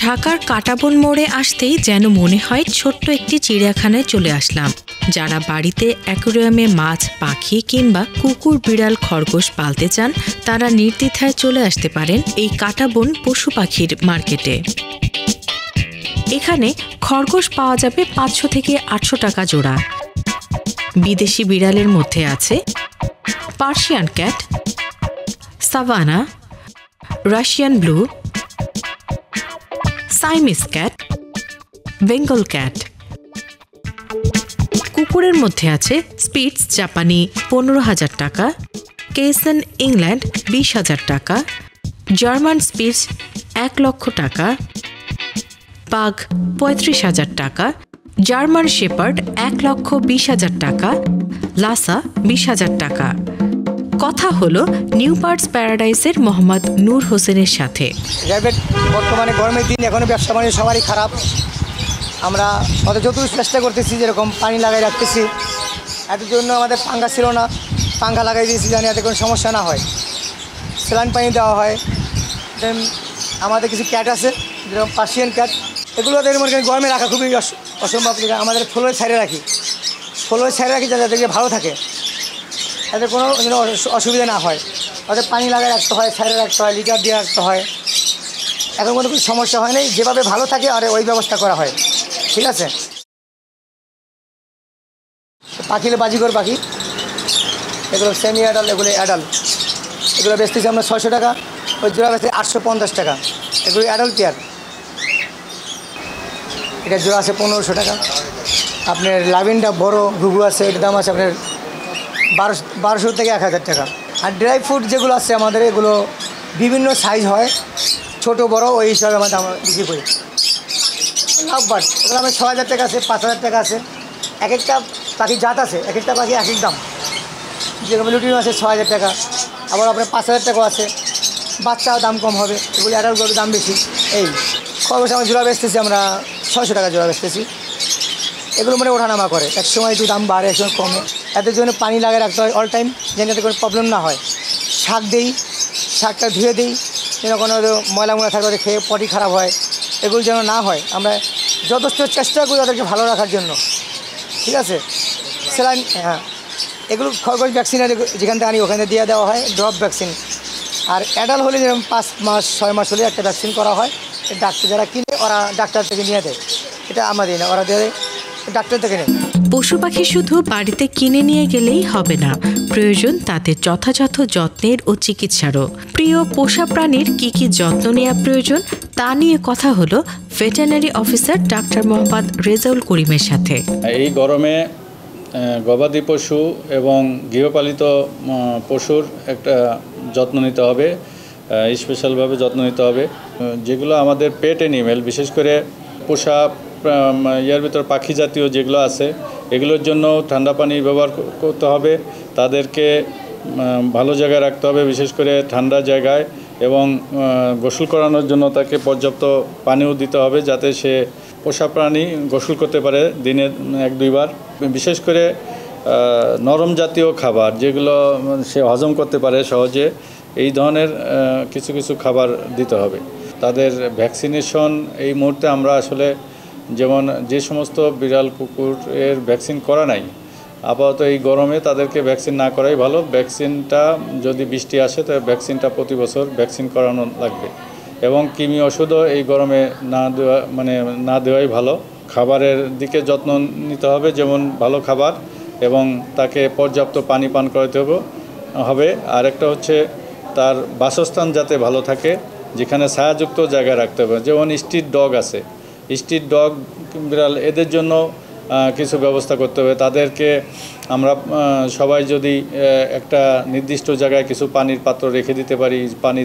ঢাকার কাঁটাবন মোড়ে আসতেই যেন মনে হয় ছোট্ট একটি চিড়িয়াখানায় চলে আসলাম। যারা বাড়িতে অ্যাকোয়ারিয়ামে মাছ, পাখি কিংবা কুকুর, বিড়াল, খরগোশ পালতে চান তারা নির্দ্বিধায় চলে আসতে পারেন এই কাঁটাবন পশু পাখির মার্কেটে। এখানে খরগোশ পাওয়া যাবে 500 থেকে 800 টাকা জোড়া। বিদেশি বিড়ালের মধ্যে আছে Persian cat, savannah, Russian blue, Siamese cat, Bengal cat. কুকুরের মধ্যে আছে স্পিটস জাপানি 15,000 টাকা, কেসন ইংল্যান্ড 20,000 টাকা, জার্মান স্পিটস 1 লক্ষ টাকা, পাগ 35,000 টাকা, জার্মান শেপার্ড 1,20,000 টাকা, লাসা 20,000 টাকা। কথা হলো নিউ বার্ডস প্যারাডাইসের মোহাম্মদ নূর হোসেনের সাথে। বর্তমানে গরমের দিন, এখনো ব্যবসা বাণিজ্য সবারই খারাপ। আমরা যতটুকু চেষ্টা করতেছি, যেরকম পানি লাগাই রাখতেছি। এত জন্য আমাদের পাঙ্খা ছিল না, পাঙ্খা লাগাই দিয়েছি জানি এতে কোনো সমস্যা না হয়। স্যালাইন পানি দেওয়া হয়। দেন আমাদের কিছু ক্যাট আছে, যেরকম পার্সিয়ান ক্যাট, এগুলো গরমে রাখা খুবই অসম্ভব। আমাদের ফ্লোরে ছাইড়ে রাখি, যাতে ভালো থাকে, এতে কোনো অসুবিধা না হয়। ওদের পানি লাগাই রাখতে হয়, ছাইড়ে রাখতে হয়, লিটার দিয়ে রাখতে হয়। এখন কোনো কিছু সমস্যা হয় নাই, যেভাবে ভালো থাকে আর ওই ব্যবস্থা করা হয়। ঠিক আছে। পাখি হলে বাজিকর পাখি, এগুলো সেমি অ্যাডাল্ট, এগুলো অ্যাডাল্ট। এগুলো বেচতেছি আমরা 600 টাকা, ওই জোড়া বেচতে 850 টাকা। এগুলো অ্যাডাল্ট পেয়ার। এটা জোড়া আছে 1500 টাকা। আপনার লাভিনটা বড় ঘুঘু আছে, এটার দাম আছে আপনার 1200 থেকে 1000 টাকা। আর ড্রাই ফ্রুট যেগুলো আছে আমাদের, এগুলো বিভিন্ন সাইজ হয়, ছোট বড়, ওই হিসাবে আমাদের আমরা বিক্রি করি। লাভ বার্ড, এগুলো আমার 6000 টাকা আছে, 5000 টাকা আছে। এক একটা পাখি জাত আছে, এক একটা পাখি এক এক দাম। যেরকম লুটিনো আছে 6000 টাকা, আবার আপনার 5000 টাকাও আছে। বাচ্চাও দাম কম হবে, এগুলো অ্যাডাল্ট গরুর দাম বেশি। এই খরগোশ আমার জোড়া বেচতেছি আমরা 600 টাকা জোড়া বেচতেছি। এগুলো ওঠানামা করে, এক সময় একটু দাম বাড়ে, এক সময় কমে। এদের জন্য পানি লাগিয়ে রাখতে হয় অল টাইম, যেন এতে কোনো প্রবলেম না হয়। শাক দেই, শাকটা ধুয়ে দিই, যেন কোনো ময়লা থাকে, ওদের খেয়ে পটি খারাপ হয়, এগুলো যেন না হয়। আমরা যথেষ্ট চেষ্টা করি ওদেরকে ভালো রাখার জন্য। ঠিক আছে। স্যালাইন, হ্যাঁ, এগুলো খরগোশ ভ্যাকসিন যেখান থেকে আনি ওখানে দিয়ে দেওয়া হয়, ড্রপ ভ্যাকসিন। আর অ্যাডাল্ট হলে যেরকম 5 মাস 6 মাস হলে একটা ভ্যাকসিন করা হয়। ডাক্তার যারা কিনে ওরা ডাক্তার থেকে নিয়ে দেয়, এটা আমরা দিই না, ওরা দেয় ডাক্তার থেকে নেয়। পশু পাখি শুধু বাড়িতে কিনে নিয়ে গেলেই হবে না, প্রয়োজন তাদের যথাযথ যত্নের ও চিকিৎসারও। প্রিয় পোষা প্রাণীর কী কী যত্ন নেওয়া প্রয়োজন তা নিয়ে কথা হলো veterinary officer doctor Mohammad Rezaul করিমের সাথে। এই গরমে গবাদি পশু এবং গৃহপালিত পশুর একটা যত্ন নিতে হবে, স্পেশালভাবে যত্ন নিতে হবে। যেগুলো আমাদের পেট অ্যানিমেল, বিশেষ করে পোষা ইয়ার ভিতর পাখি জাতীয় যেগুলো আছে, এগুলোর জন্য ঠান্ডা পানি ব্যবহার করতে হবে। তাদেরকে ভালো জায়গায় রাখতে হবে, বিশেষ করে ঠান্ডা জায়গায়, এবং গোসল করানোর জন্য তাকে পর্যাপ্ত পানিও দিতে হবে, যাতে সে পোষা প্রাণী গোসল করতে পারে দিনে 1-2 বার। বিশেষ করে নরম জাতীয় খাবার, যেগুলো সে হজম করতে পারে সহজে, এই ধরনের কিছু কিছু খাবার দিতে হবে। তাদের ভ্যাকসিনেশন এই মুহূর্তে আমরা আসলে, যেমন যে সমস্ত বিড়াল কুকুরের ভ্যাকসিন করা নাই, আপাতত এই গরমে তাদেরকে ভ্যাকসিন না করাই ভালো। ভ্যাকসিনটা যদি বৃষ্টি আসে তবে ভ্যাকসিনটা প্রতি বছর ভ্যাকসিন করানো লাগবে, এবং কৃমি ওষুধও এই গরমে না দেওয়াই ভালো। খাবারের দিকে যত্ন নিতে হবে, যেমন ভালো খাবার, এবং তাকে পর্যাপ্ত পানি পান করাতে হবে। আর একটা হচ্ছে তার বাসস্থান যাতে ভালো থাকে, যেখানে ছায়াযুক্ত জায়গায় রাখতে হবে। যেমন স্ট্রিট ডগ আছে, স্ট্রিট ডগ বিড়াল, এদের জন্য কিছু ব্যবস্থা করতে হবে। তাদেরকে আমরা সবাই যদি একটা নির্দিষ্ট জায়গায় কিছু পানির পাত্র রেখে দিতে পারি, পানি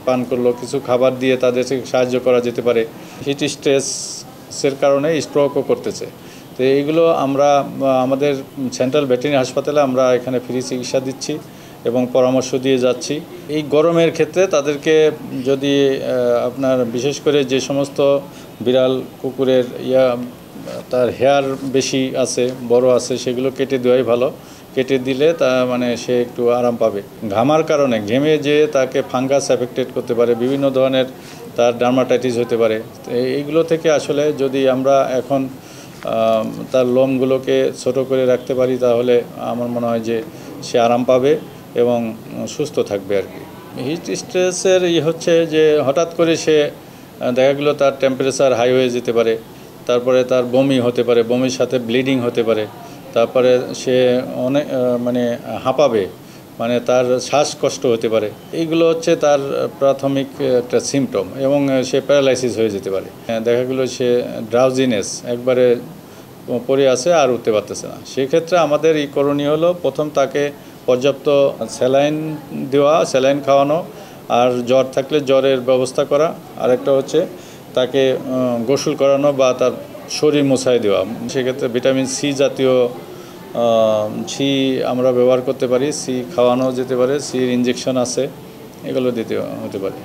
পান করলো, কিছু খাবার দিয়ে তাদেরকে সাহায্য করা যেতে পারে। হিট স্ট্রেসের কারণে স্ট্রোকও করতেছে। তো এইগুলো আমরা আমাদের সেন্ট্রাল ভেটেরিনারি হাসপাতালে আমরা এখানে ফ্রি চিকিৎসা দিচ্ছি এবং পরামর্শ দিয়ে যাচ্ছি। এই গরমের ক্ষেত্রে তাদেরকে যদি আপনার বিশেষ করে যে সমস্ত বিড়াল কুকুরের তার হেয়ার বেশি আছে, বড় আছে, সেগুলো কেটে দেওয়াই ভালো। কেটে দিলে তা সে একটু আরাম পাবে। ঘামার কারণে ঘেমে যে তাকে ফাঙ্গাস এফেক্টেড করতে পারে, বিভিন্ন ধরনের তার ডার্মাটাইটিস হতে পারে। তো এইগুলো থেকে আসলে যদি আমরা এখন তার লোমগুলোকে ছোট করে রাখতে পারি তাহলে আমার মনে হয় যে সে আরাম পাবে এবং সুস্থ থাকবে আর কি। হিট স্ট্রেসের হচ্ছে যে হঠাৎ করে সে দেখা গেলো তার টেম্পারেচার হাই হয়ে যেতে পারে, তারপরে তার বমি হতে পারে, বমির সাথে ব্লিডিং হতে পারে, তারপরে সে অনেক মানে হাঁপাবে, মানে তার শ্বাসকষ্ট হতে পারে। এইগুলো হচ্ছে তার প্রাথমিক একটা সিমটম এবং সে প্যারালাইসিস হয়ে যেতে পারে। দেখা গেলো সে ড্রাউজিনেস একবারে পড়ে আছে আর উঠতে পারতেছে না। সেক্ষেত্রে আমাদের এই করণীয় হলো প্রথম তাকে পর্যাপ্ত স্যালাইন দেওয়া, স্যালাইন খাওয়ানো, আর জ্বর থাকলে জ্বরের ব্যবস্থা করা। আরেকটা হচ্ছে তাকে গোসল করানো বা তার শরীর মোছাই দেওয়া। সেক্ষেত্রে ভিটামিন সি জাতীয় সি আমরা ব্যবহার করতে পারি, সি খাওয়ানো যেতে পারে, সির ইঞ্জেকশন আছে, এগুলো দিতে হতে পারে,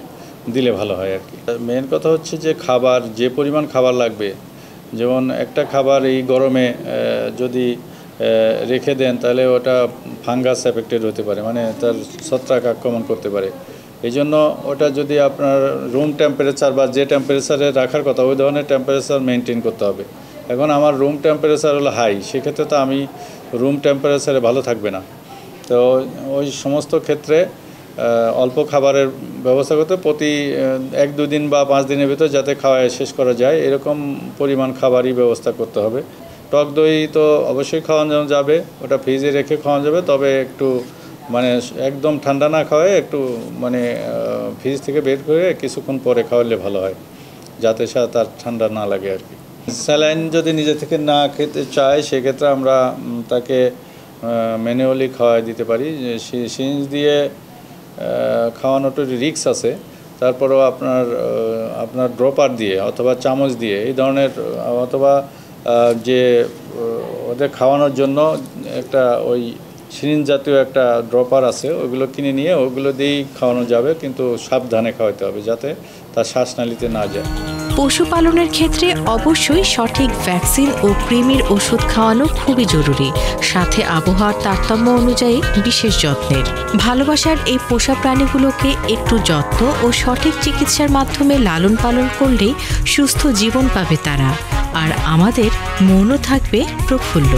দিলে ভালো হয় আর কি। মেন কথা হচ্ছে যে খাবার, যে পরিমাণ খাবার লাগবে, যেমন একটা খাবার এই গরমে যদি রেখে দেন তাহলে ওটা ফাঙ্গাস এফেক্টেড হতে পারে, মানে তার ছত্রাক আক্রমণ করতে পারে। এই জন্য ওটা যদি আপনার রুম টেম্পারেচার বা যে টেম্পারেচারে রাখার কথা ওই ধরনের টেম্পারেচার মেনটেন করতে হবে। এখন আমার রুম টেম্পারেচার হলো হাই, সেক্ষেত্রে তো আমি রুম টেম্পারেচারে ভালো থাকবে না। তো ওই সমস্ত ক্ষেত্রে অল্প খাবারের ব্যবস্থা করতে, প্রতি 1-2 দিন বা 5 দিনের ভিতর যাতে খাওয়ায় শেষ করা যায় এরকম পরিমাণ খাবারই ব্যবস্থা করতে হবে। টক দই তো অবশ্যই খাওয়ানো যাবে, ওটা ফ্রিজে রেখে খাওয়ানো যাবে, তবে একটু মানে একদম ঠান্ডা না খাওয়ায় একটু মানে ফ্রিজ থেকে বের করে কিছুক্ষণ পরে খাওয়ালে ভালো হয়, যাতে তার ঠান্ডা না লাগে আর কি। স্যালাইন যদি নিজে থেকে না খেতে চায় সেক্ষেত্রে আমরা তাকে ম্যানুয়ালি খাওয়াই দিতে পারি। সিরিঞ্জ দিয়ে খাওয়ানোটার রিস্ক আছে, তারপরেও আপনার ড্রপার দিয়ে অথবা চামচ দিয়ে এই ধরনের, অথবা যে ওদের খাওয়ানোর জন্য একটা ওই সিরিঞ্জ জাতীয় একটা ড্রপার আছে, ওইগুলো কিনে নিয়ে ওগুলো দিয়েই খাওয়ানো যাবে, কিন্তু সাবধানে খাওয়াতে হবে যাতে তার শ্বাসনালীতে না যায়। পশুপালনের ক্ষেত্রে অবশ্যই সঠিক ভ্যাকসিন ও কৃমির ওষুধ খাওয়ানো খুবই জরুরি, সাথে আবহাওয়ার তারতম্য অনুযায়ী বিশেষ যত্নের। ভালোবাসার এই পোষা প্রাণীগুলোকে একটু যত্ন ও সঠিক চিকিৎসার মাধ্যমে লালন পালন করলেই সুস্থ জীবন পাবে তারা, আর আমাদের মনও থাকবে প্রফুল্ল।